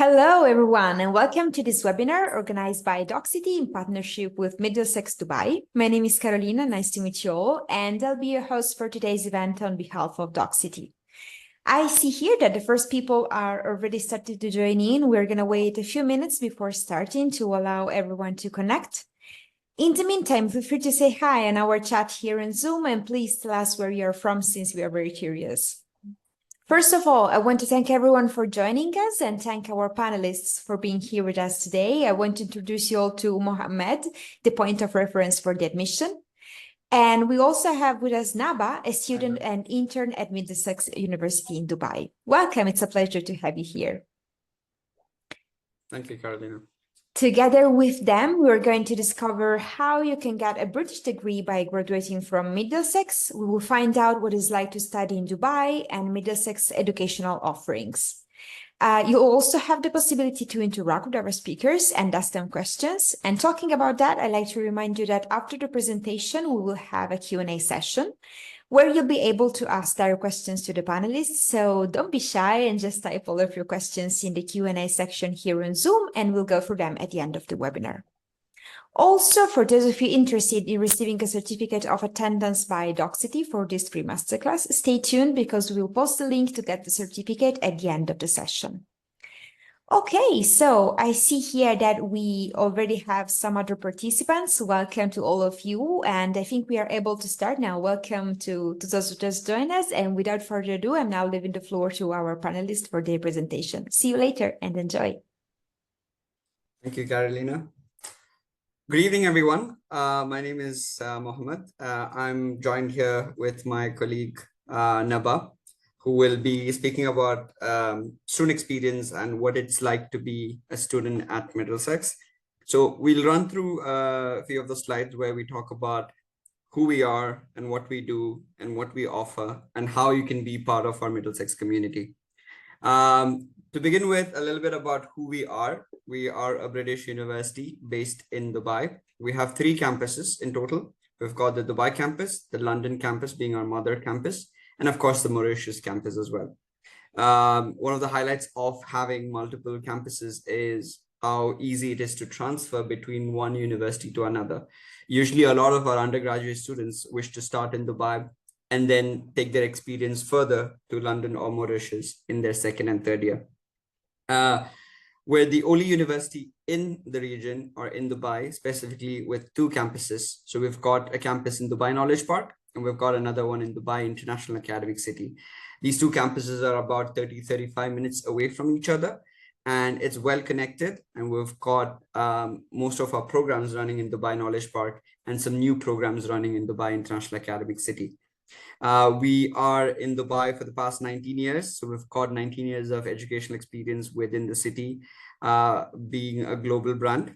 Hello, everyone, and welcome to this webinar organized by Doxity in partnership with Middlesex Dubai. My name is Carolina, nice to meet you all, and I'll be your host for today's event on behalf of Doxity. I see here that the first people are already started to join in. We're going to wait a few minutes before starting to allow everyone to connect. In the meantime, feel free to say hi in our chat here on Zoom, and please tell us where you're from since we are very curious. First of all, I want to thank everyone for joining us and thank our panelists for being here with us today. I want to introduce you all to Mohammed, the point of reference for the admission. And we also have with us Naba, a student and intern at Middlesex University in Dubai. Welcome. It's a pleasure to have you here. Thank you, Carolina. Together with them, we're going to discover how you can get a British degree by graduating from Middlesex. We will find out what it's like to study in Dubai and Middlesex educational offerings. You also have the possibility to interact with our speakers and ask them questions. And talking about that, I'd like to remind you that after the presentation, we will have a Q&A session where you'll be able to ask direct questions to the panelists. So don't be shy and just type all of your questions in the Q&A section here on Zoom, and we'll go through them at the end of the webinar. Also, for those of you interested in receiving a certificate of attendance by Doxity for this free masterclass, stay tuned because we'll post the link to get the certificate at the end of the session. Okay, so I see here that we already have some other participants. Welcome to all of you. And I think we are able to start now. Welcome to those who just joined us. And without further ado, I'm now leaving the floor to our panelists for their presentation. See you later and enjoy. Thank you, Carolina. Good evening, everyone. My name is Mohammed. I'm joined here with my colleague, Naba, who will be speaking about student experience and what it's like to be a student at Middlesex. So we'll run through a few of the slides where we talk about who we are and what we do and what we offer and how you can be part of our Middlesex community. To begin with, a little bit about who we are. We are a British university based in Dubai. We have 3 campuses in total. We've got the Dubai campus, the London campus being our mother campus, and of course, the Mauritius campus as well. One of the highlights of having multiple campuses is how easy it is to transfer between one university to another. Usually, a lot of our undergraduate students wish to start in Dubai and then take their experience further to London or Mauritius in their second and third year. We're the only university in the region or in Dubai, specifically with 2 campuses. So we've got a campus in Dubai Knowledge Park, and we've got another one in Dubai International Academic City. These 2 campuses are about 30-35 minutes away from each other, and it's well connected. And we've got most of our programs running in Dubai Knowledge Park and some new programs running in Dubai International Academic City. We are in Dubai for the past 19 years. So we've got 19 years of educational experience within the city, being a global brand.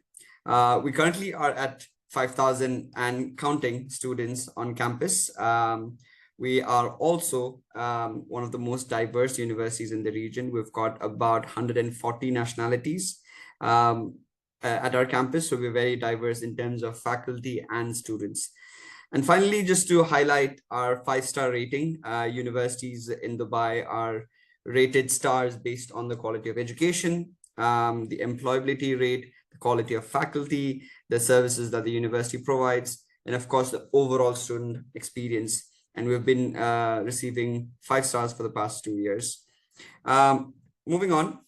We currently are at 5,000 and counting students on campus. We are also one of the most diverse universities in the region. We've got about 140 nationalities at our campus. So we're very diverse in terms of faculty and students. And finally, just to highlight our 5-star rating, universities in Dubai are rated stars based on the quality of education, the employability rate, the quality of faculty, the services that the university provides, and of course, the overall student experience. And we've been receiving 5 stars for the past 2 years. Moving on,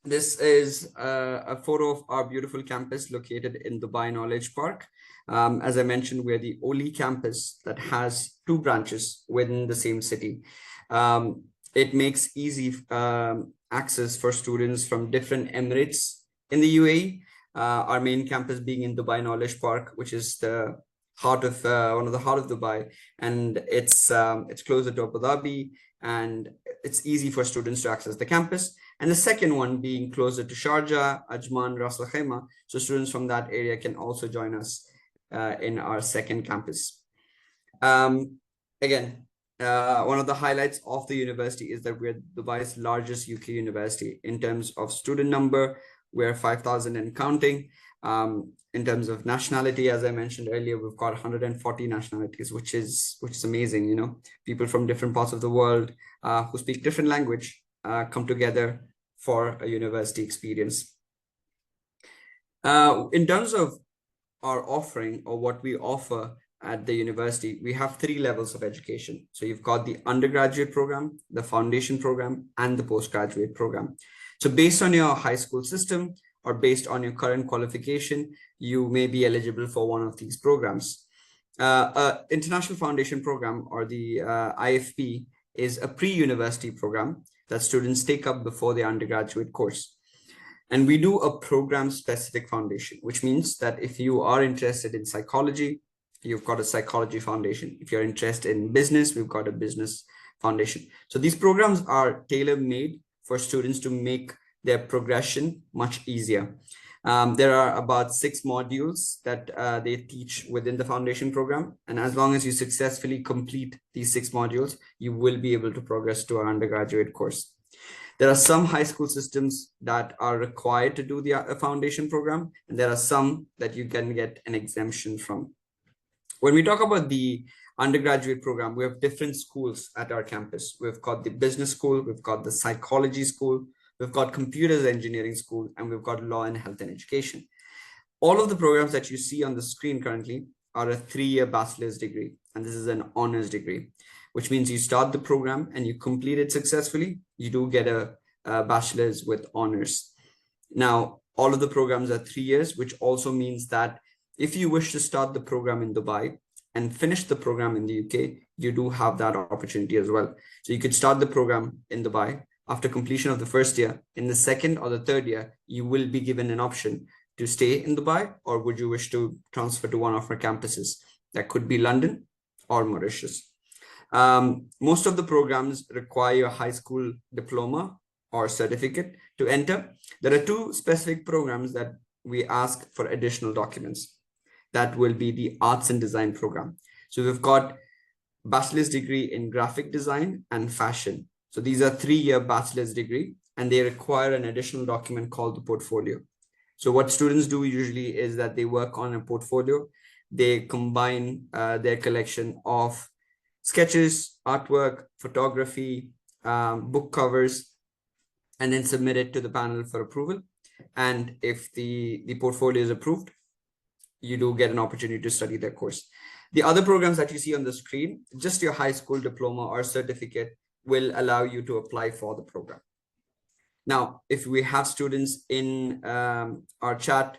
this is a photo of our beautiful campus located in Dubai Knowledge Park. As I mentioned, we're the only campus that has 2 branches within the same city. It makes easy access for students from different emirates in the UAE. Our main campus being in Dubai Knowledge Park, which is the heart of one of the heart of Dubai, and it's closer to Abu Dhabi, and it's easy for students to access the campus. And the second one being closer to Sharjah, Ajman, Ras Al Khaimah, so students from that area can also join us in our second campus. Again, one of the highlights of the university is that we're Dubai's largest UK university in terms of student number. We're 5,000 and counting. In terms of nationality, as I mentioned earlier, we've got 140 nationalities, which is amazing. You know, people from different parts of the world who speak different language come together for a university experience. In terms of our offering or what we offer at the university, we have 3 levels of education. So you've got the undergraduate program, the foundation program, and the postgraduate program. So based on your high school system or based on your current qualification, you may be eligible for one of these programs. International Foundation Program, or the IFP, is a pre-university program that students take up before their undergraduate course. And we do a program-specific foundation, which means that if you are interested in psychology, you've got a psychology foundation. If you're interested in business, we've got a business foundation. So these programs are tailor-made for students to make their progression much easier. There are about 6 modules that they teach within the foundation program. And as long as you successfully complete these 6 modules, you will be able to progress to our undergraduate course. There are some high school systems that are required to do the foundation program, and there are some that you can get an exemption from. When we talk about the undergraduate program, we have different schools at our campus. We've got the business school, we've got the psychology school, we've got computers engineering school, and we've got law and health and education. All of the programs that you see on the screen currently are a 3-year bachelor's degree, and this is an honors degree, which means you start the program and you complete it successfully, you do get a bachelor's with honors. Now, all of the programs are 3 years, which also means that if you wish to start the program in Dubai and finish the program in the UK, you do have that opportunity as well. So you could start the program in Dubai. After completion of the first year, in the second or the third year, you will be given an option to stay in Dubai, or would you wish to transfer to one of our campuses? That could be London or Mauritius. Most of the programs require a high school diploma or certificate to enter. There are 2 specific programs that we ask for additional documents. That will be the arts and design program. So we've got bachelor's degree in graphic design and fashion. So these are 3-year bachelor's degree, and they require an additional document called the portfolio. So what students do usually is that they work on a portfolio. They combine their collection of sketches, artwork, photography, book covers, and then submit it to the panel for approval. And if the portfolio is approved, you do get an opportunity to study their course. The other programs that you see on the screen, just your high school diploma or certificate will allow you to apply for the program. Now, if we have students in our chat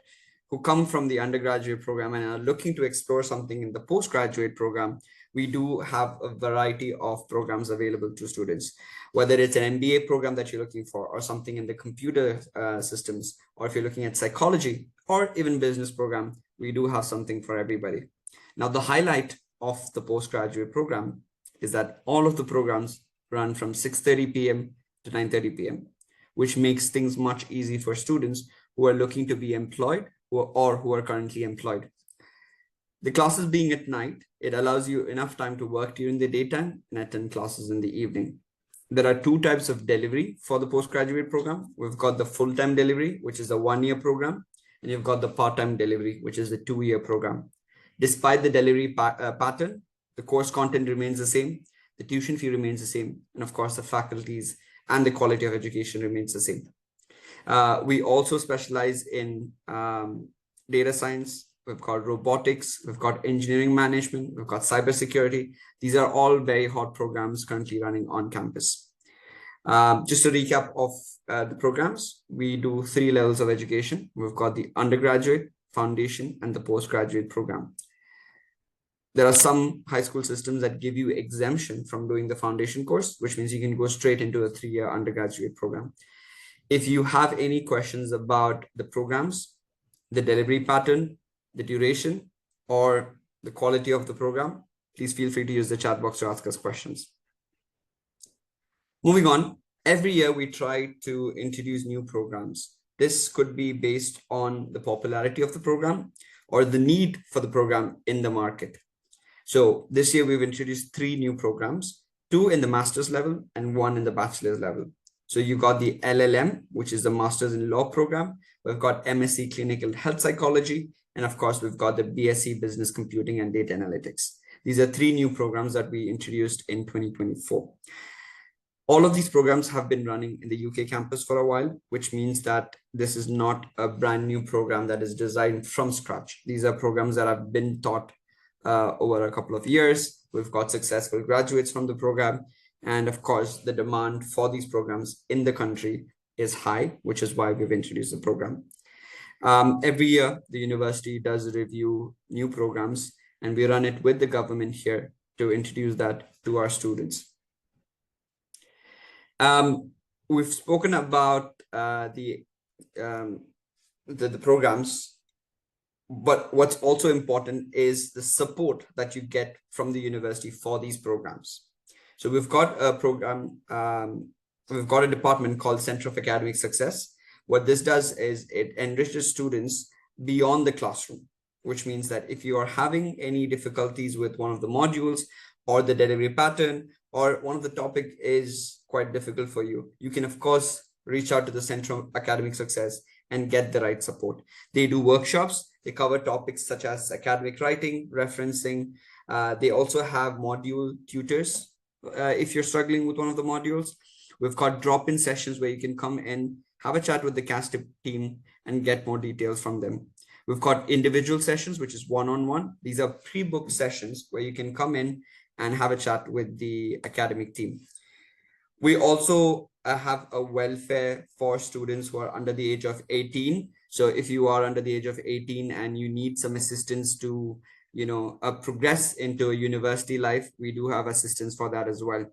who come from the undergraduate program and are looking to explore something in the postgraduate program, we do have a variety of programs available to students, whether it's an MBA program that you're looking for, or something in the computer systems, or if you're looking at psychology or even business program, we do have something for everybody. Now, the highlight of the postgraduate program is that all of the programs run from 6:30 p.m. to 9:30 p.m., which makes things much easier for students who are looking to be employed or who are currently employed. The classes being at night, it allows you enough time to work during the daytime and attend classes in the evening. There are 2 types of delivery for the postgraduate program. We've got the full-time delivery, which is a 1-year program, and you've got the part-time delivery, which is the 2-year program. Despite the delivery pattern, the course content remains the same, the tuition fee remains the same, and of course, the faculties and the quality of education remains the same. We also specialize in data science. We've got robotics, we've got engineering management, we've got cybersecurity. These are all very hot programs currently running on campus. Just a recap of the programs, we do 3 levels of education. We've got the undergraduate, foundation, and the postgraduate program. There are some high school systems that give you exemption from doing the foundation course, which means you can go straight into a 3-year undergraduate program. If you have any questions about the programs, the delivery pattern, the duration, or the quality of the program, please feel free to use the chat box to ask us questions. Moving on, every year we try to introduce new programs. This could be based on the popularity of the program or the need for the program in the market. So this year we've introduced 3 new programs, 2 in the master's level and 1 in the bachelor's level. So you got the LLM, which is the Master's in Law program. We've got MSc Clinical Health Psychology. And of course, we've got the BSc Business Computing and Data Analytics. These are 3 new programs that we introduced in 2024. All of these programs have been running in the UK campus for a while, which means that this is not a brand new program that is designed from scratch. These are programs that have been taught over a couple of years. We've got successful graduates from the program. And of course, the demand for these programs in the country is high, which is why we've introduced the program. Every year, the university does review new programs, and we run it with the government here to introduce that to our students. We've spoken about the programs, but what's also important is the support that you get from the university for these programs. So we've got a program, we've got a department called Center of Academic Success. What this does is it enriches students beyond the classroom, which means that if you are having any difficulties with one of the modules or the delivery pattern, or one of the topic is quite difficult for you, you can of course reach out to the Center of Academic Success and get the right support. They do workshops, they cover topics such as academic writing, referencing. They also have module tutors if you're struggling with one of the modules. We've got drop-in sessions where you can come in, have a chat with the CAS team and get more details from them. We've got individual sessions, which is one-on-one. These are pre-booked sessions where you can come in and have a chat with the academic team. We also have a welfare for students who are under the age of 18. So if you are under the age of 18 and you need some assistance to, progress into a university life, we do have assistance for that as well.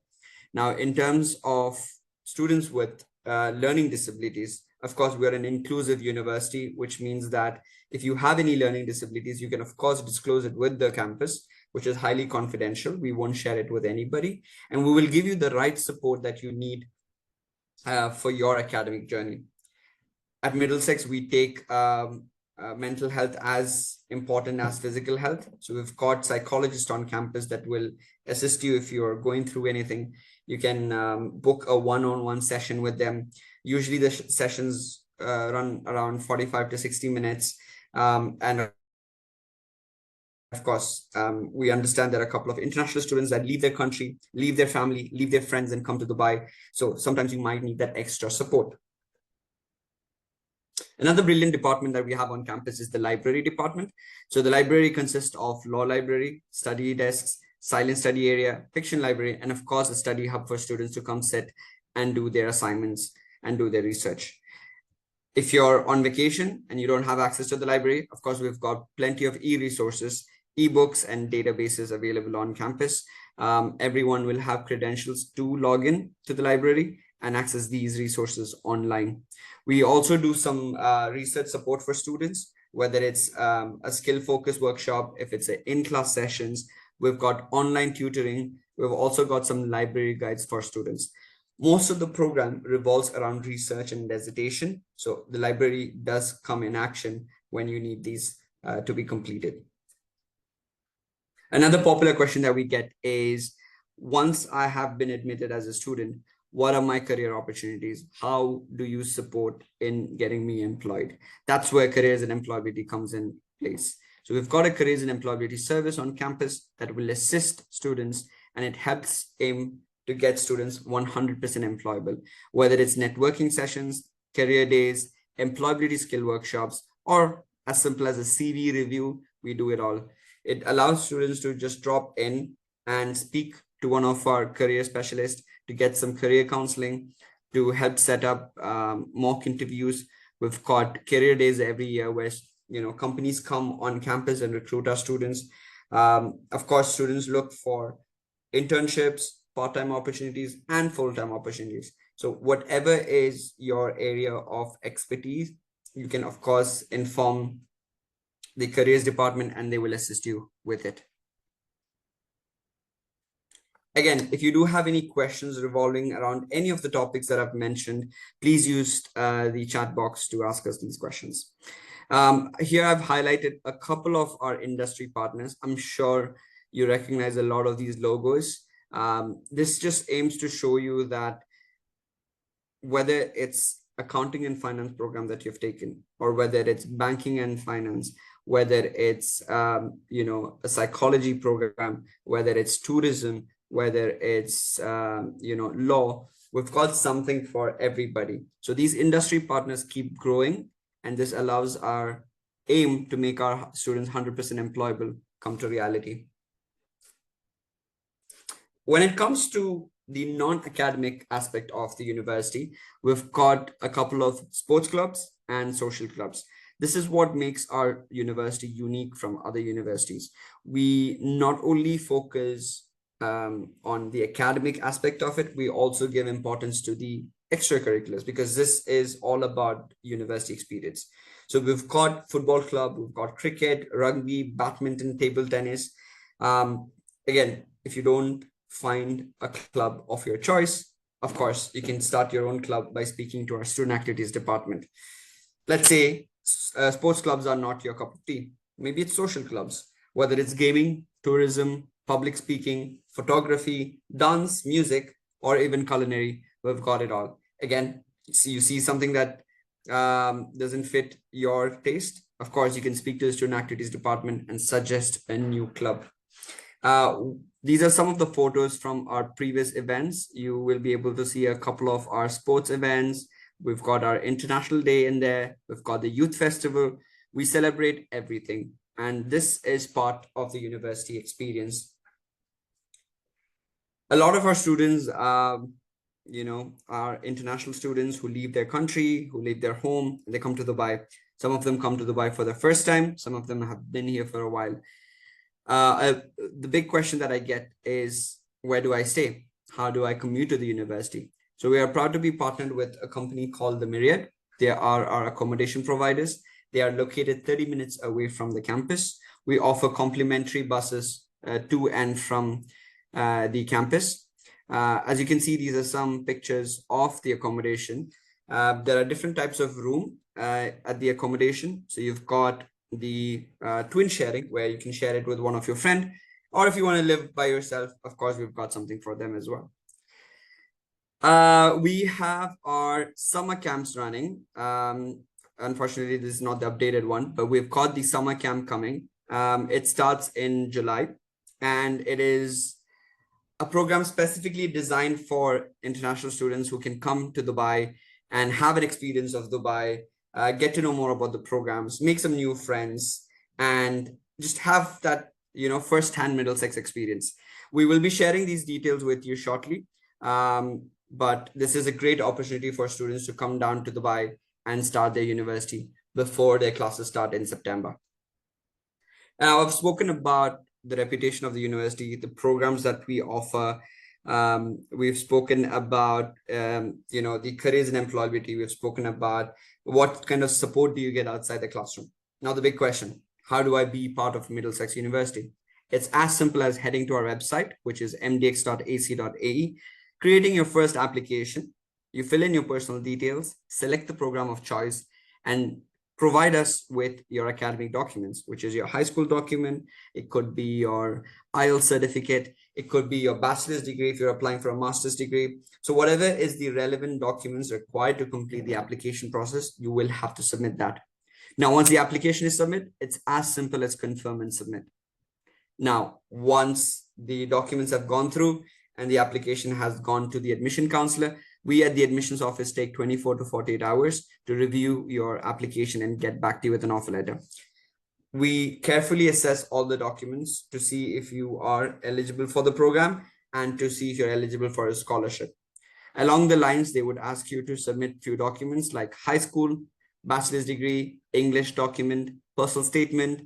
Now, in terms of students with learning disabilities, of course, we are an inclusive university, which means that if you have any learning disabilities, you can, of course, disclose it with the campus, which is highly confidential. We won't share it with anybody. And we will give you the right support that you need for your academic journey. At Middlesex, we take mental health as important as physical health. So we've got psychologists on campus that will assist you if you're going through anything. You can book a one-on-one session with them. Usually the sessions run around 45 to 60 minutes. And of course, we understand there are a couple of international students that leave their country, leave their family, leave their friends and come to Dubai. So sometimes you might need that extra support. Another brilliant department that we have on campus is the library department. So the library consists of law library, study desks, silent study area, fiction library, and of course, a study hub for students to come sit and do their assignments and do their research. If you're on vacation and you don't have access to the library, of course, we've got plenty of e-resources, ebooks and databases available on campus. Everyone will have credentials to log in to the library and access these resources online. We also do some research support for students, whether it's a skill-focused workshop, if it's in-class sessions. We've got online tutoring. We've also got some library guides for students. Most of the program revolves around research and dissertation. So the library does come in action when you need these to be completed. Another popular question that we get is, once I have been admitted as a student, what are my career opportunities? How do you support in getting me employed? That's where careers and employability comes in place. So we've got a careers and employability service on campus that will assist students, and it helps aim to get students 100% employable, whether it's networking sessions, career days, employability skill workshops, or as simple as a CV review. We do it all. It allows students to just drop in and speak to one of our career specialists to get some career counseling, to help set up mock interviews. We've got career days every year where companies come on campus and recruit our students. Of course, students look for internships, part-time opportunities, and full-time opportunities. So whatever is your area of expertise, you can, of course, inform the careers department and they will assist you with it. Again, if you do have any questions revolving around any of the topics that I've mentioned, please use the chat box to ask us these questions. Here I've highlighted a couple of our industry partners. I'm sure you recognize a lot of these logos. This just aims to show you that whether it's accounting and finance program that you've taken, or whether it's banking and finance, whether it's a psychology program, whether it's tourism, whether it's law, We've got something for everybody. So these industry partners keep growing, and this allows our aim to make our students 100% employable come to reality. When it comes to the non-academic aspect of the university, we've got a couple of sports clubs and social clubs. This is what makes our university unique from other universities. We not only focus on the academic aspect of it, we also give importance to the extracurriculars, because this is all about university experience. So we've got football club, we've got cricket, rugby, badminton, table tennis. Again, if you don't find a club of your choice, of course, you can start your own club by speaking to our student activities department. Let's say sports clubs are not your cup of tea. Maybe it's social clubs, whether it's gaming, tourism, public speaking, photography, dance, music, or even culinary. We've got it all. Again, you see something that doesn't fit your taste, of course, you can speak to the student activities department and suggest a new club. These are some of the photos from our previous events. You will be able to see a couple of our sports events. We've got our International Day in there. We've got the Youth Festival. We celebrate everything. And this is part of the university experience. A lot of our students, are international students who leave their country, who leave their home, and they come to Dubai. Some of them come to Dubai for the first time. Some of them have been here for a while. The big question that I get is, where do I stay? How do I commute to the university? So we are proud to be partnered with a company called The Myriad. They are our accommodation providers. They are located 30 minutes away from the campus. We offer complimentary buses to and from the campus. As you can see, these are some pictures of the accommodation. There are different types of room at the accommodation. So you've got the twin sharing, where you can share it with one of your friends, or if you want to live by yourself, of course, we've got something for them as well. We have our summer camps running. Unfortunately, this is not the updated one, but we've got the summer camp coming. It starts in July, and it is a program specifically designed for international students who can come to Dubai and have an experience of Dubai, get to know more about the programs, make some new friends, and just have that, first-hand Middlesex experience. We will be sharing these details with you shortly, but this is a great opportunity for students to come down to Dubai and start their university before their classes start in September. Now, I've spoken about the reputation of the university, the programs that we offer. We've spoken about, the careers and employability. We've spoken about what kind of support do you get outside the classroom. Now, the big question, how do I be part of Middlesex University? It's as simple as heading to our website, which is mdx.ac.ae, creating your first application. You fill in your personal details, select the program of choice, and provide us with your academic documents, which is your high school document. It could be your IELTS certificate. It could be your bachelor's degree if you're applying for a master's degree. So whatever is the relevant documents required to complete the application process, you will have to submit that. Now, once the application is submitted, it's as simple as confirm and submit. Now, once the documents have gone through and the application has gone to the admission counselor, we at the admissions office take 24 to 48 hours to review your application and get back to you with an offer letter. We carefully assess all the documents to see if you are eligible for the program and to see if you're eligible for a scholarship. Along the lines, they would ask you to submit few documents like high school, bachelor's degree, English document, personal statement,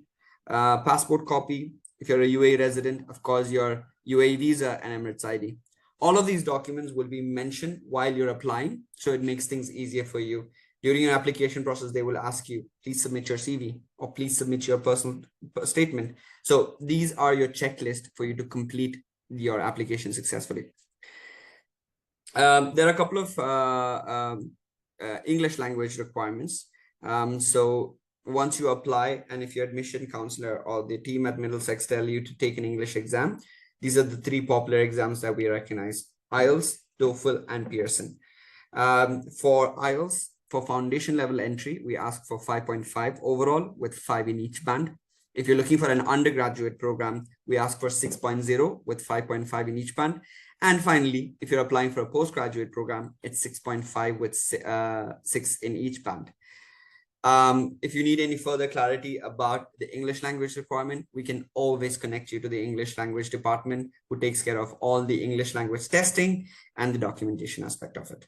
passport copy. If you're a UAE resident, of course, your UAE visa and Emirates ID. All of these documents will be mentioned while you're applying, so it makes things easier for you. During your application process, they will ask you, please submit your CV or please submit your personal statement. So these are your checklist for you to complete your application successfully. There are a couple of English language requirements. So once you apply, and if your admission counselor or the team at Middlesex tell you to take an English exam, these are the three popular exams that we recognize: IELTS, TOEFL, and Pearson. For IELTS, for foundation level entry, we ask for 5.5 overall with 5 in each band. If you're looking for an undergraduate program, we ask for 6.0 with 5.5 in each band. And finally, if you're applying for a postgraduate program, it's 6.5 with 6 in each band. If you need any further clarity about the English language requirement, we can always connect you to the English language department, who takes care of all the English language testing and the documentation aspect of it.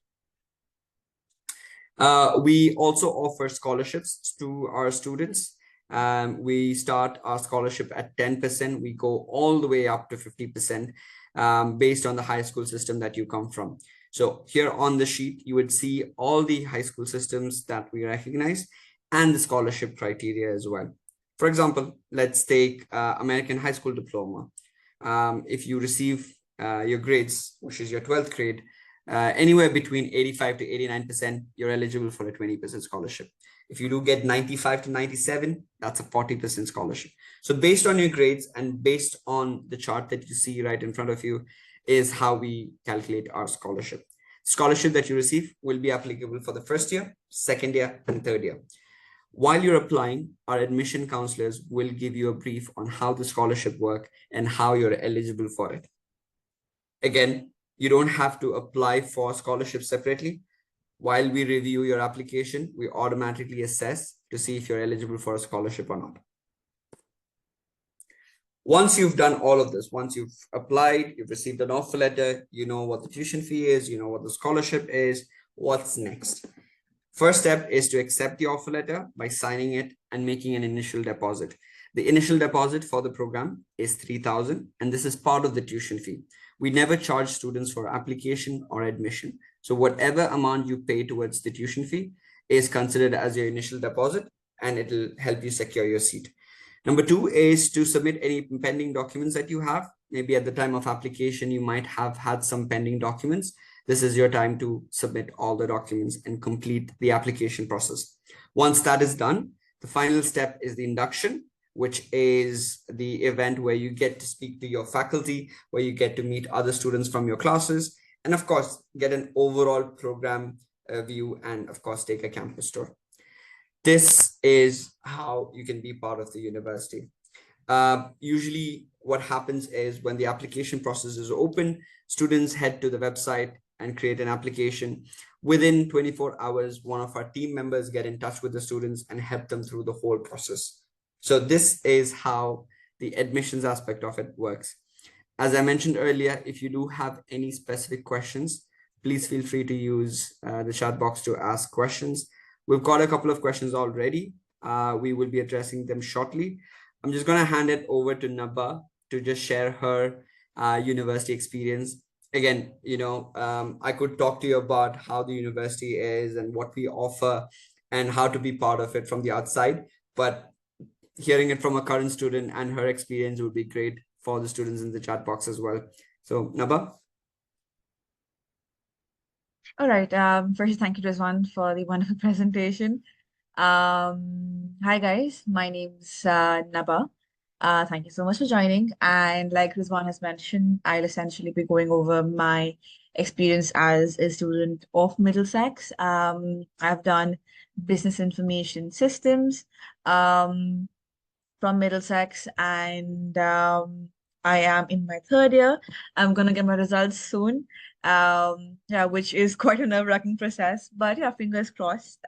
We also offer scholarships to our students. We start our scholarship at 10%. We go all the way up to 50% based on the high school system that you come from. So here on the sheet, you would see all the high school systems that we recognize and the scholarship criteria as well. For example, let's take American High School Diploma. If you receive your grades, which is your 12th grade, anywhere between 85 to 89%, you're eligible for a 20% scholarship. If you do get 95 to 97, that's a 40% scholarship. So based on your grades and based on the chart that you see right in front of you is how we calculate our scholarship. Scholarship that you receive will be applicable for the first year, second year, and third year. While you're applying, our admission counselors will give you a brief on how the scholarship works and how you're eligible for it. Again, you don't have to apply for scholarship separately. While we review your application, we automatically assess to see if you're eligible for a scholarship or not. Once you've done all of this, once you've applied, you've received an offer letter, you know what the tuition fee is, you know what the scholarship is, what's next? First step is to accept the offer letter by signing it and making an initial deposit. The initial deposit for the program is 3,000, and this is part of the tuition fee. We never charge students for application or admission. So whatever amount you pay towards the tuition fee is considered as your initial deposit, and it'll help you secure your seat. Number two is to submit any pending documents that you have. Maybe at the time of application, you might have had some pending documents. This is your time to submit all the documents and complete the application process. Once that is done, the final step is the induction, which is the event where you get to speak to your faculty, where you get to meet other students from your classes, and of course, get an overall program view and of course, take a campus tour. This is how you can be part of the university. Usually what happens is when the application process is open, students head to the website and create an application. Within 24 hours, one of our team members get in touch with the students and help them through the whole process. So this is how the admissions aspect of it works. As I mentioned earlier, if you do have any specific questions, please feel free to use the chat box to ask questions. We've got a couple of questions already. We will be addressing them shortly. I'm just going to hand it over to Nabha to just share her university experience. Again, I could talk to you about how the university is and what we offer and how to be part of it from the outside. But hearing it from a current student and her experience would be great for the students in the chat box as well. So, Nabha. All right. First, thank you, Rizwan, for the wonderful presentation. Hi, guys. My name's Nabha. Thank you so much for joining. And like Rizwan has mentioned, I'll essentially be going over my experience as a student of Middlesex. I've done business information systems from Middlesex, and I am in my third year. I'm gonna get my results soon. Yeah, which is quite a nerve-wracking process, but yeah, fingers crossed.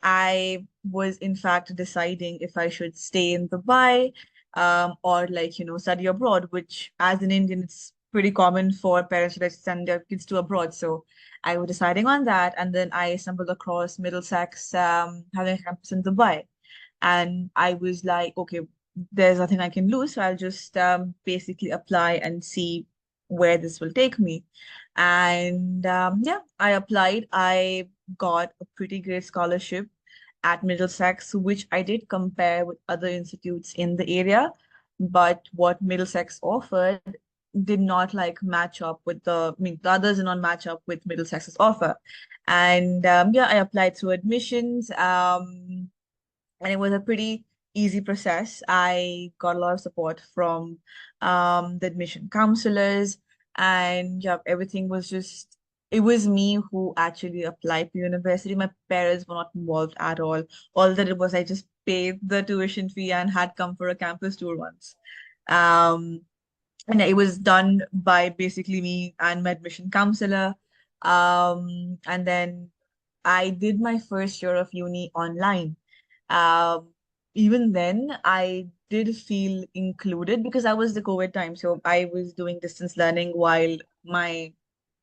I was in fact deciding if I should stay in Dubai, or study abroad, which as an Indian, it's pretty common for parents to send their kids to abroad. So I was deciding on that, and then I stumbled across Middlesex having a campus in Dubai. And I was like, okay, there's nothing I can lose, so I'll just basically apply and see where this will take me. And yeah, I applied. I got a pretty great scholarship at Middlesex, which I did compare with other institutes in the area. But what Middlesex offered did not match up with the others did not match up with Middlesex's offer. And yeah, I applied through admissions. And it was a pretty easy process. I got a lot of support from the admission counselors, and yeah, everything was just, it was me who actually applied to university. My parents were not involved at all. All that it was, I just paid the tuition fee and had come for a campus tour once. and it was done by basically me and my admission counselor. And then I did my first year of uni online. Um, Even then, I did feel included because I was the COVID time. So I was doing distance learning while my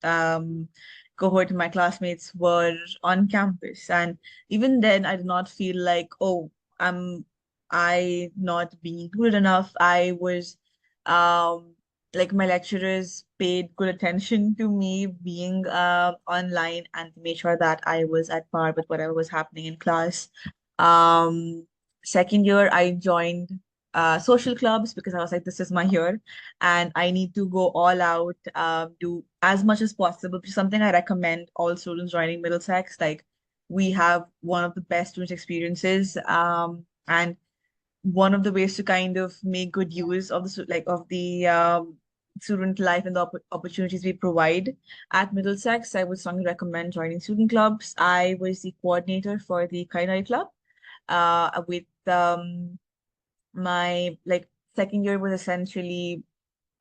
um, cohort and my classmates were on campus. And even then, I did not feel like, oh, am I not being included enough? I was um, like my lecturers paid good attention to me being online and made sure that I was at par with whatever was happening in class. Um, Second year, I joined social clubs because I was like, this is my year and I need to go all out, do as much as possible, which is something I recommend all students joining Middlesex. Like, we have one of the best student experiences, and one of the ways to kind of make good use of the student life and the opportunities we provide at Middlesex. I would strongly recommend joining student clubs. I was the coordinator for the culinary club, with my like second year was essentially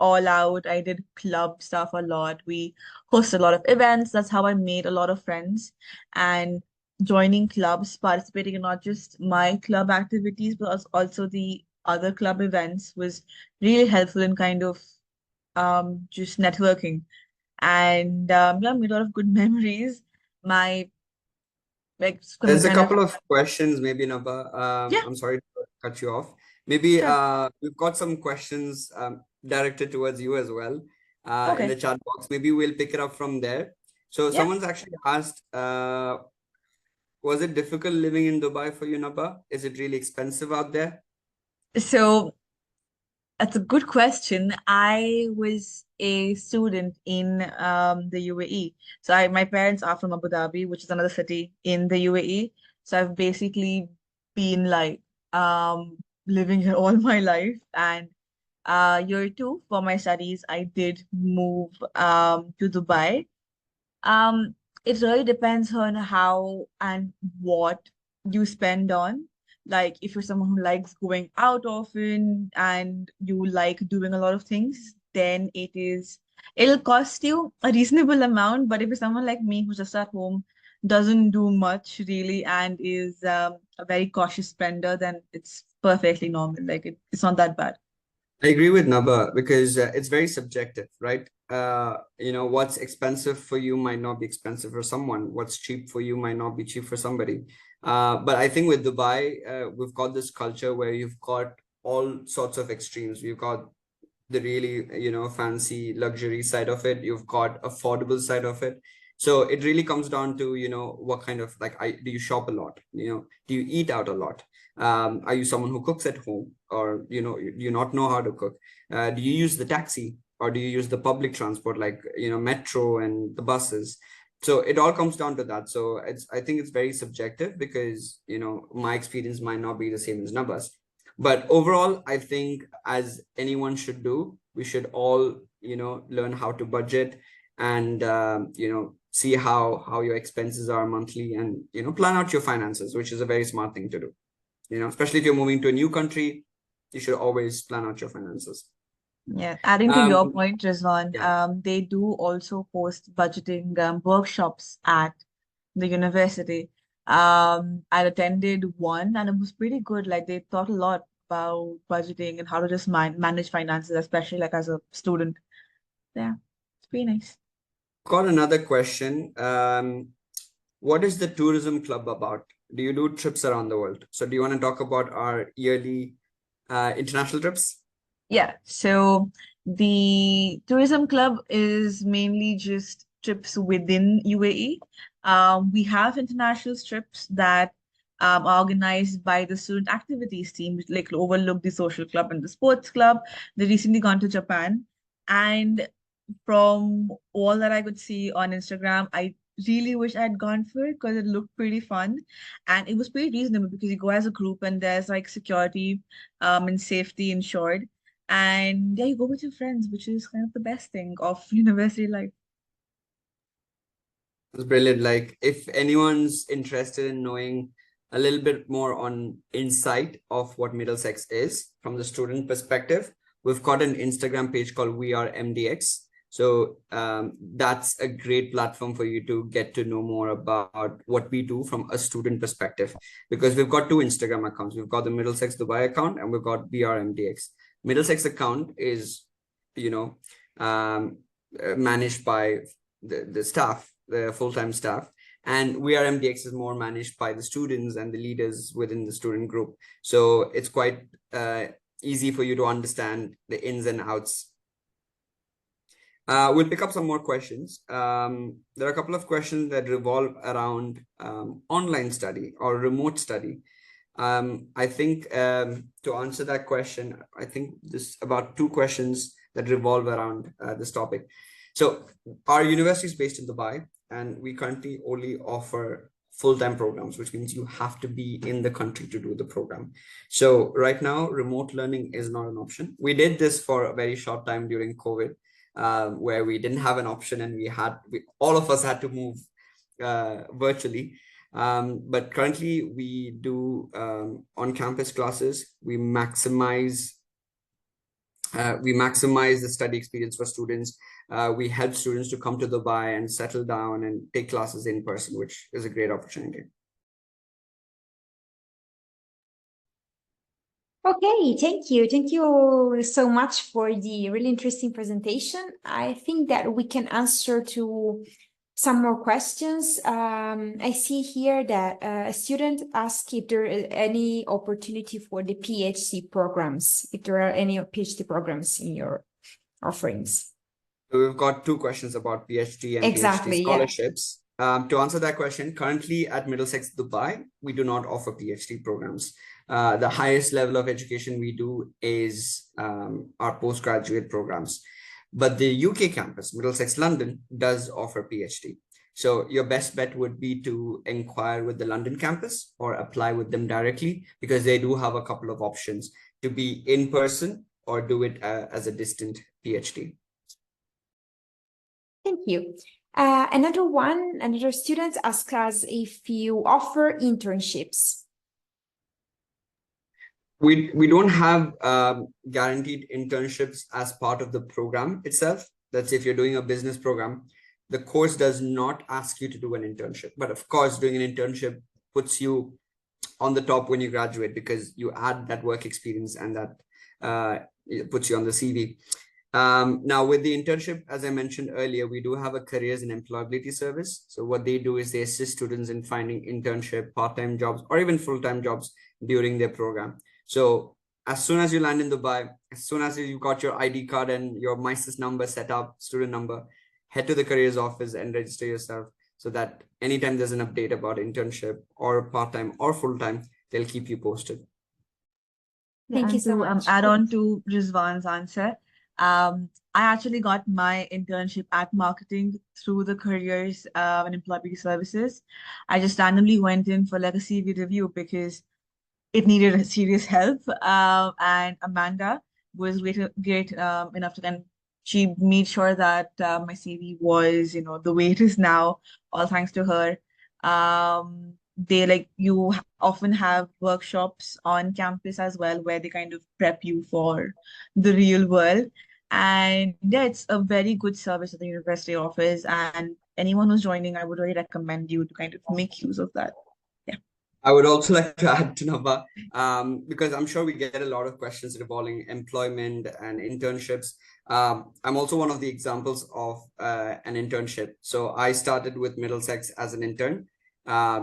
all out. I did club stuff a lot. We hosted a lot of events. That's how I made a lot of friends. And joining clubs, participating in not just my club activities, but also the other club events was really helpful in kind of just networking. And yeah, made a lot of good memories. My like There's a kind of couple of questions, maybe, Naba. yeah, I'm sorry to cut you off. Maybe sure. we've got some questions directed towards you as well in the Okay. chat box. Maybe we'll pick it up from there. So Yeah. someone's actually asked, was it difficult living in Dubai for you, Naba? Is it really expensive out there? So that's a good question. I was a student in the UAE. So my parents are from Abu Dhabi, which is another city in the UAE. So I've basically been like living here all my life. And year two for my studies, I did move to Dubai. Um, it really depends on how and what you spend on. Like, if you're someone who likes going out often and you like doing a lot of things, then it'll cost you a reasonable amount. But if you're someone like me who's just at home, doesn't do much really, and is a very cautious spender, then it's perfectly normal. Like, it's not that bad. I agree with Naba because it's very subjective, right? What's expensive for you might not be expensive for someone. What's cheap for you might not be cheap for somebody. But I think with Dubai, we've got this culture where you've got all sorts of extremes. You've got the really, fancy luxury side of it. You've got affordable side of it. So it really comes down to, what kind of like, do you shop a lot? Do you eat out a lot? Are you someone who cooks at home, or do you not know how to cook? Do you use the taxi, or do you use the public transport like metro and the buses? So it all comes down to that. So I think it's very subjective because my experience might not be the same as Nabas. But overall, I think as anyone should do, we should all learn how to budget and see how your expenses are monthly, and plan out your finances, which is a very smart thing to do. Especially if you're moving to a new country, you should always plan out your finances. Yeah, adding to your Um, point, Rizwan, yeah. they do also host budgeting workshops at the university. I attended one and it was pretty good. Like, they taught a lot about budgeting and how to just manage finances, especially like as a student. Yeah, it's pretty nice. Got another question. What is the tourism club about? Do you do trips around the world? So do you want to talk about our yearly international trips? Yeah, so the tourism club is mainly just trips within UAE. We have international trips that are organized by the student activities team, which like overlook the social club and the sports club. They recently gone to Japan, and from all that I could see on Instagram, I really wish I had gone for it because it looked pretty fun, and it was pretty reasonable because you go as a group and there's like security and safety ensured. And yeah, you go with your friends, which is kind of the best thing of university life. It's brilliant. Like, if anyone's interested in knowing a little bit more on insight of what Middlesex is from the student perspective, we've got an Instagram page called We Are MDX. So that's a great platform for you to get to know more about what we do from a student perspective, because we've got two Instagram accounts. We've got the Middlesex Dubai account and we've got BRMDX. Middlesex account is, managed by the staff, the full-time staff. And We Are MDX is more managed by the students and the leaders within the student group. So it's quite easy for you to understand the ins and outs. We'll pick up some more questions. There are a couple of questions that revolve around online study or remote study. I think to answer that question, I think there's about 2 questions that revolve around this topic. So our university is based in Dubai, and we currently only offer full-time programs, which means you have to be in the country to do the program. So right now, remote learning is not an option. We did this for a very short time during COVID, where we didn't have an option, and all of us had to move virtually. But currently we do on-campus classes. We maximize the study experience for students. We help students to come to Dubai and settle down and take classes in person, which is a great opportunity. Okay, thank you. Thank you so much for the really interesting presentation. I think that we can answer to some more questions. I see here that a student asked if there is any opportunity for the PhD programs, if there are any PhD programs in your offerings. So we've got 2 questions about PhD and Exactly, PhD scholarships. To answer that question, currently at Middlesex Dubai, we do not offer PhD programs. The highest level of education we do is our postgraduate programs. But the UK campus, Middlesex London, does offer PhD. So your best bet would be to inquire with the London campus or apply with them directly, because they do have a couple of options to be in person or do it as a distant PhD. Thank you. Another student asked us if you offer internships. We don't have guaranteed internships as part of the program itself. That's if you're doing a business program, the course does not ask you to do an internship. But of course, doing an internship puts you on the top when you graduate, because you add that work experience, and that it puts you on the CV. Now with the internship, as I mentioned earlier, we do have a careers and employability service. So what they do is they assist students in finding internship, part-time jobs, or even full-time jobs during their program. So as soon as you land in Dubai, as soon as you got your ID card and your MySys number set up, student number, head to the careers office and register yourself, so that anytime there's an update about internship or part-time or full-time, they'll keep you posted. Thank you so much. Add on to Rizwan's answer. I actually got my internship at marketing through the careers and employability services. I just randomly went in for like a CV review because it needed a serious help. And Amanda was great enough to then she made sure that my CV was, the way it is now, all thanks to her. You often have workshops on campus as well, where they kind of prep you for the real world. And yeah, it's a very good service that the university offers. And anyone who's joining, I would really recommend you to kind of make use of that. I would also like to add to Nabha, because I'm sure we get a lot of questions revolving employment and internships. I'm also one of the examples of an internship. So I started with Middlesex as an intern.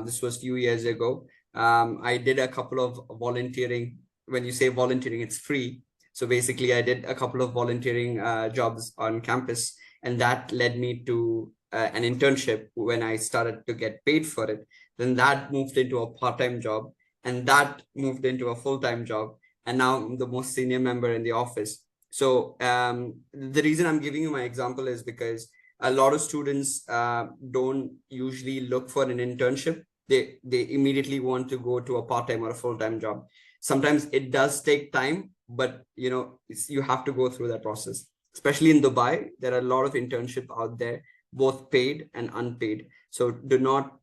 This was a few years ago. I did a couple of volunteering. When you say volunteering, it's free. So basically, I did a couple of volunteering jobs on campus, and that led me to an internship when I started to get paid for it. Then that moved into a part-time job, and that moved into a full-time job. And now I'm the most senior member in the office. So the reason I'm giving you my example is because a lot of students don't usually look for an internship. They immediately want to go to a part-time or a full-time job. Sometimes it does take time, but you have to go through that process. Especially in Dubai, there are a lot of internships out there, both paid and unpaid. So do not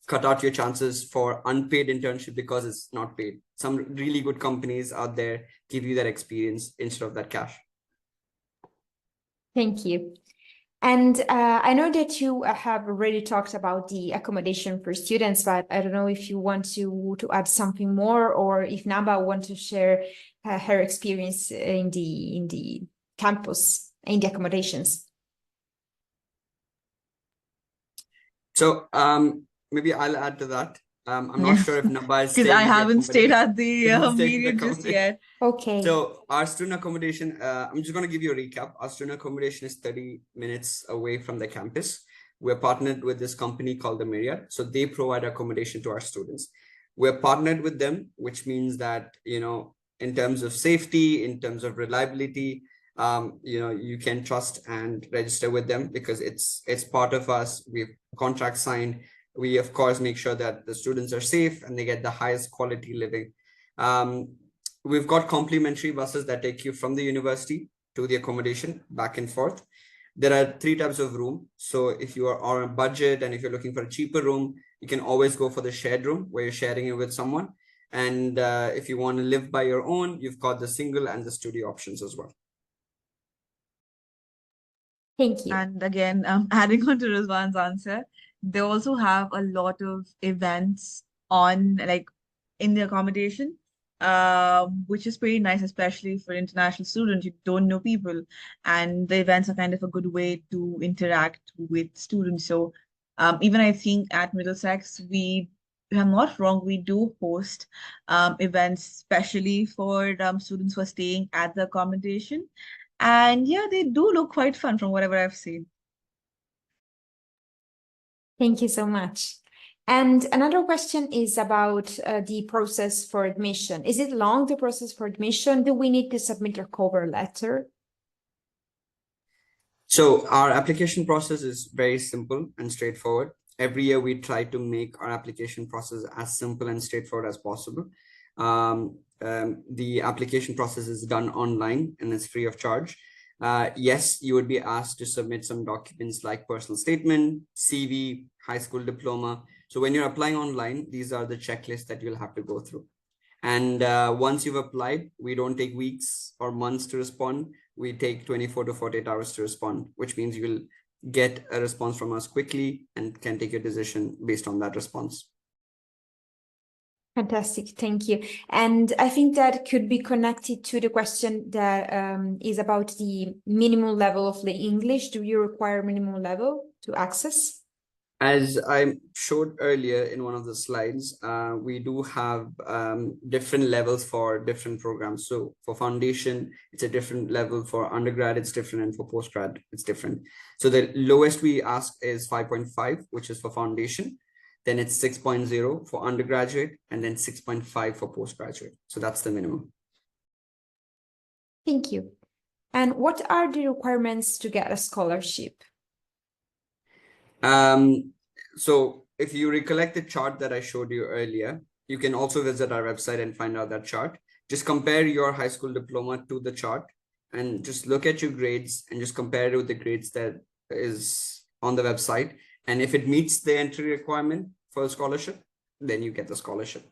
cut out your chances for unpaid internship because it's not paid. Some really good companies out there give you that experience instead of that cash. Thank you. And I know that you have already talked about the accommodation for students, but I don't know if you want to add something more, or if Naba want to share her experience in the campus, in the accommodations. So maybe I'll add to that. I'm not sure if Naba is Because I staying in the haven't stayed at the accommodation. Staying in the Marriott just accommodation. yet. Okay. So our student accommodation, I'm just going to give you a recap. Our student accommodation is 30 minutes away from the campus. We're partnered with this company called the Marriott. So they provide accommodation to our students. We're partnered with them, which means that, you know, in terms of safety, in terms of reliability, you know, you can trust and register with them because it's part of us. We've contract signed. We, of course, make sure that the students are safe and they get the highest quality living. We've got complimentary buses that take you from the university to the accommodation back and forth. There are 3 types of room. So if you are on a budget and if you're looking for a cheaper room, you can always go for the shared room where you're sharing it with someone. And if you want to live by your own, you've got the single and the studio options as well. Thank you. And again, adding on to Rizwan's answer, they also have a lot of events on like in the accommodation, which is pretty nice, especially for international students. You don't know people, and the events are kind of a good way to interact with students. So even I think at Middlesex, if I'm not wrong, we do host events especially for students who are staying at the accommodation. And yeah, they do look quite fun from whatever I've seen. Thank you so much. And another question is about the process for admission. Is it long, the process for admission? Do we need to submit a cover letter? So our application process is very simple and straightforward. Every year we try to make our application process as simple and straightforward as possible. The application process is done online and it's free of charge. Yes, you would be asked to submit some documents like personal statement, CV, high school diploma. So when you're applying online, these are the checklists that you'll have to go through. And once you've applied, we don't take weeks or months to respond. We take 24 to 48 hours to respond, which means you will get a response from us quickly and can take a decision based on that response. Fantastic, thank you. And I think that could be connected to the question that is about the minimum level of the English. Do you require minimum level to access? As I showed earlier in one of the slides, we do have different levels for different programs. So for foundation, it's a different level. For undergrad, it's different. And for postgrad, it's different. So the lowest we ask is 5.5, which is for foundation. Then it's 6.0 for undergraduate, and then 6.5 for postgraduate. So that's the minimum. Thank you. And what are the requirements to get a scholarship? So if you recollect the chart that I showed you earlier, you can also visit our website and find out that chart. Just compare your high school diploma to the chart and just look at your grades and just compare it with the grades that is on the website. And if it meets the entry requirement for a scholarship, then you get the scholarship.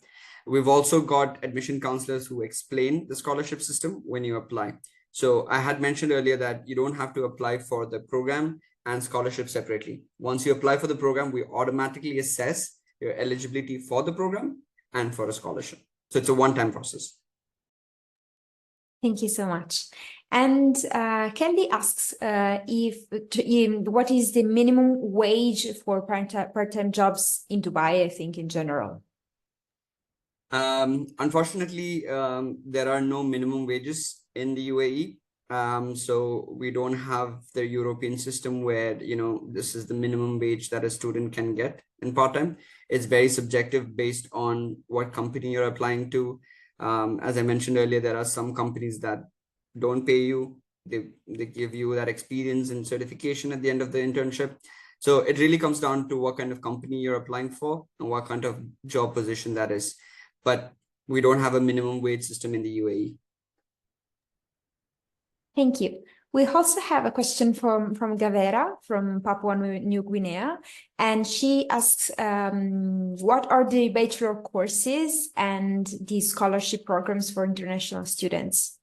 We've also got admission counselors who explain the scholarship system when you apply. So I had mentioned earlier that you don't have to apply for the program and scholarship separately. Once you apply for the program, we automatically assess your eligibility for the program and for a scholarship. So it's a one-time process. Thank you so much. And Kelly asks what is the minimum wage for part-time jobs in Dubai, I think, in general? Unfortunately, there are no minimum wages in the UAE. So we don't have the European system where, you know, this is the minimum wage that a student can get in part-time. It's very subjective based on what company you're applying to. As I mentioned earlier, there are some companies that don't pay you. They give you that experience and certification at the end of the internship. So it really comes down to what kind of company you're applying for and what kind of job position that is. But we don't have a minimum wage system in the UAE. Thank you. We also have a question from Gavera from Papua New Guinea, and she asks, what are the bachelor courses and the scholarship programs for international students?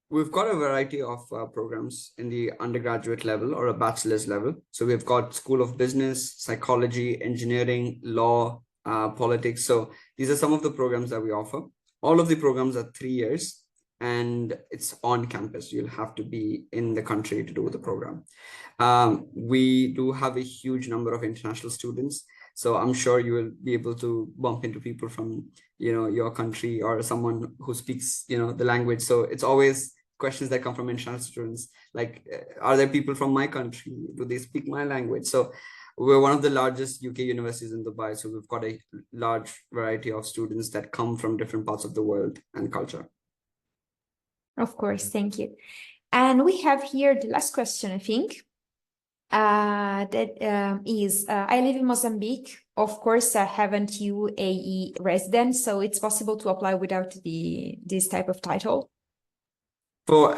We've got a variety of programs in the undergraduate level or a bachelor's level. So we've got School of Business, Psychology, Engineering, Law, Politics. So these are some of the programs that we offer. All of the programs are 3 years and it's on campus. You'll have to be in the country to do the program. We do have a huge number of international students. So I'm sure you will be able to bump into people from, your country or someone who speaks, the language. So it's always questions that come from international students, like, are there people from my country? Do they speak my language? So we're one of the largest UK universities in Dubai. So we've got a large variety of students that come from different parts of the world and culture. Of course, thank you. And we have here the last question, I think. I live in Mozambique. Of course, I haven't UAE resident, so it's possible to apply without this type of title. For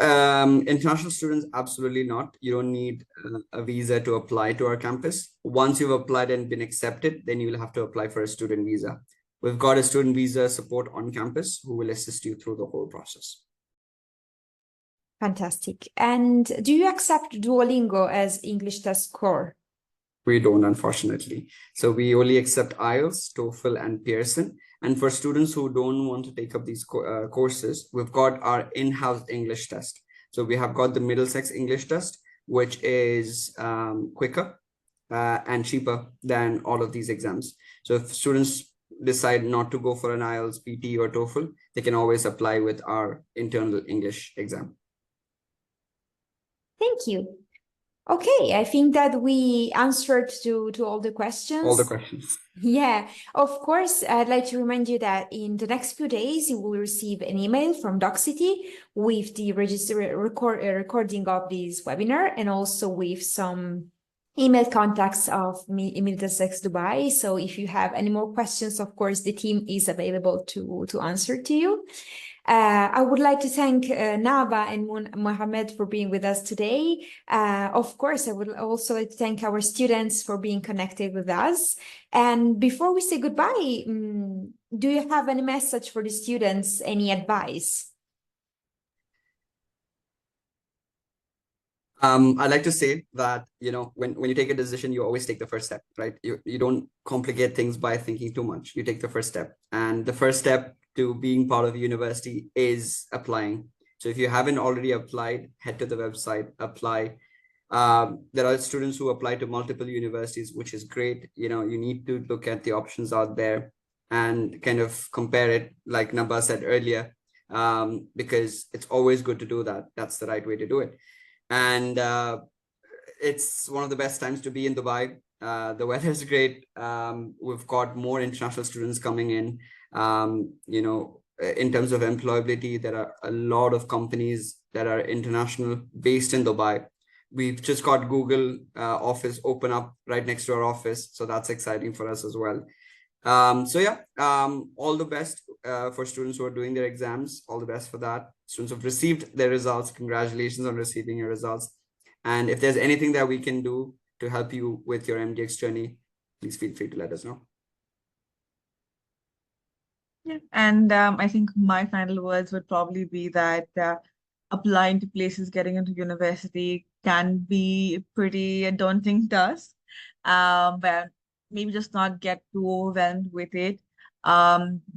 international students, absolutely not. You don't need a visa to apply to our campus. Once you've applied and been accepted, then you'll have to apply for a student visa. We've got a student visa support on campus who will assist you through the whole process. Fantastic. And do you accept Duolingo as English test score? We don't, unfortunately. So we only accept IELTS, TOEFL, and Pearson. And for students who don't want to take up these courses, we've got our in-house English test. So we have got the Middlesex English test, which is quicker and cheaper than all of these exams. So if students decide not to go for an IELTS, PT, or TOEFL, they can always apply with our internal English exam. Thank you. Okay, I think that we answered to all the questions. All the questions. Yeah, of course, I'd like to remind you that in the next few days, you will receive an email from DocCity with the recording of this webinar and also with some email contacts of Middlesex Dubai. So if you have any more questions, of course, the team is available to answer to you. I would like to thank Naba and Mohammed for being with us today. Of course, I would also like to thank our students for being connected with us. And before we say goodbye, do you have any message for the students, any advice? I'd like to say that, when you take a decision, you always take the first step, right? You don't complicate things by thinking too much. You take the first step. And the first step to being part of a university is applying. So if you haven't already applied, head to the website, apply. There are students who apply to multiple universities, which is great. You need to look at the options out there and kind of compare it, like Naba said earlier, because it's always good to do that. That's the right way to do it. And it's one of the best times to be in Dubai. The weather is great. We've got more international students coming in. In terms of employability, there are a lot of companies that are international based in Dubai. We've just got Google office open up right next to our office. So that's exciting for us as well. All the best for students who are doing their exams. All the best for that. Students have received their results. Congratulations on receiving your results. And if there's anything that we can do to help you with your MDX journey, please feel free to let us know. Yeah, and I think my final words would probably be that applying to places, getting into university can be a pretty daunting task, but maybe just not get too overwhelmed with it.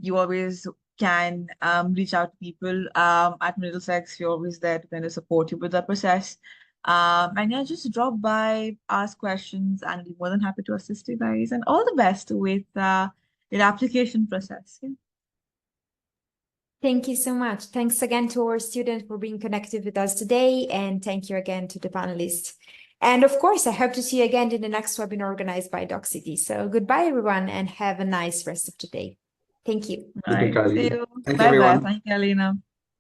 You always can reach out to people at Middlesex. You're always there to kind of support you with that process. And yeah, just drop by, ask questions, and be more than happy to assist you guys. And all the best with your application process. Yeah. Thank you so much. Thanks again to our students for being connected with us today. And thank you again to the panelists. And of course, I hope to see you again in the next webinar organized by DocCity. So goodbye, everyone, and have a nice rest of the day. Thank you. All right. See you. Thank you, Bye-bye. everyone. Thank you, Alina.